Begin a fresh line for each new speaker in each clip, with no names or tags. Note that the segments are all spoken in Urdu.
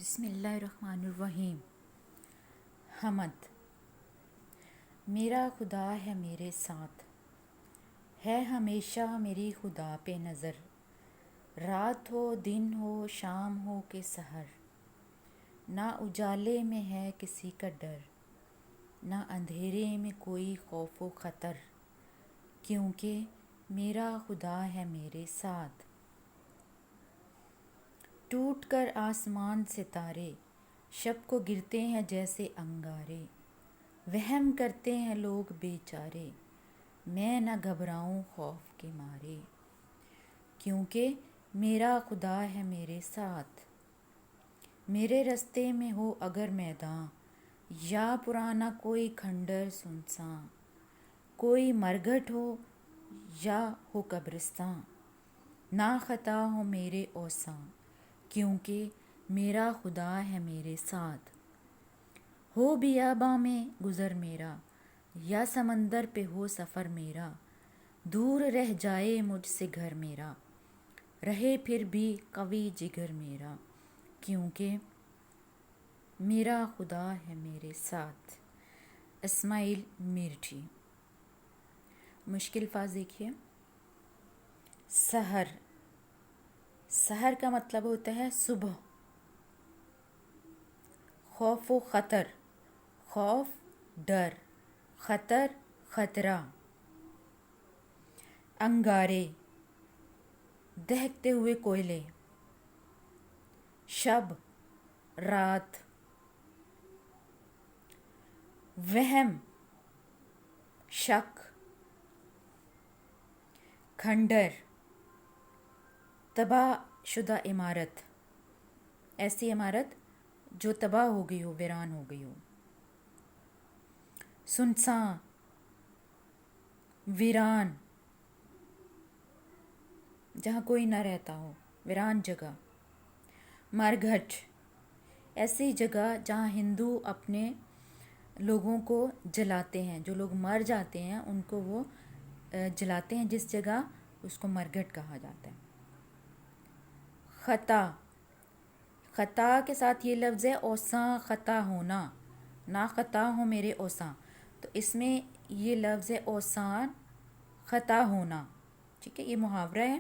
بسم اللہ الرحمن الرحیم۔ حمد۔ میرا خدا ہے میرے ساتھ، ہے ہمیشہ میری خدا پہ نظر، رات ہو دن ہو شام ہو کہ سحر، نہ اجالے میں ہے کسی کا ڈر، نہ اندھیرے میں کوئی خوف و خطر، کیونکہ میرا خدا ہے میرے ساتھ۔ ٹوٹ کر آسمان سے تارے، شب کو گرتے ہیں جیسے انگارے، وہم کرتے ہیں لوگ بے چارے، میں نہ گھبراؤں خوف کے مارے، کیونکہ میرا خدا ہے میرے ساتھ۔ میرے رستے میں ہو اگر میداں، یا پرانا کوئی کھنڈر سنساں، کوئی مرگھٹ ہو یا ہو قبرستاں، نہ خطا ہو میرے اوساں، کیونکہ میرا خدا ہے میرے ساتھ۔ ہو بیاباں میں گزر میرا، یا سمندر پہ ہو سفر میرا، دور رہ جائے مجھ سے گھر میرا، رہے پھر بھی قوی جگر میرا، کیونکہ میرا خدا ہے میرے ساتھ۔ اسماعیل میرٹھی۔ مشکل الفاظ دیکھیے۔ سحر، سحر کا مطلب ہوتا ہے صبح۔ خوف و خطر، خوف ڈر، خطر خطرہ۔ انگارے، دہکتے ہوئے کوئلے۔ شب، رات۔ وہم، شک۔ کھنڈر، تباہ شدہ عمارت، ایسی عمارت جو تباہ ہو گئی ہو، ویران ہو گئی ہو۔ سنساں، ویران، جہاں کوئی نہ رہتا ہو، ویران جگہ۔ مرگھٹ، ایسی جگہ جہاں ہندو اپنے لوگوں کو جلاتے ہیں، جو لوگ مر جاتے ہیں ان کو وہ جلاتے ہیں، جس جگہ اس کو مرگھٹ کہا جاتا ہے۔ خطا، خطا کے ساتھ یہ لفظ ہے اوساں خطا ہونا، نہ خطا ہو میرے اوساں، تو اس میں یہ لفظ ہے اوسان خطا ہونا، ٹھیک ہے، یہ محاورہ ہے،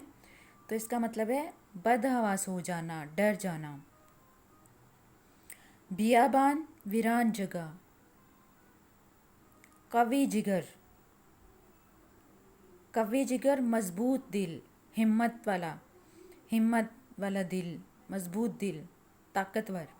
تو اس کا مطلب ہے بدحواس ہو جانا، ڈر جانا۔ بیابان، ویران جگہ۔ قوی جگر، قوی جگر مضبوط دل، ہمت والا دل، مضبوط دل، طاقتور۔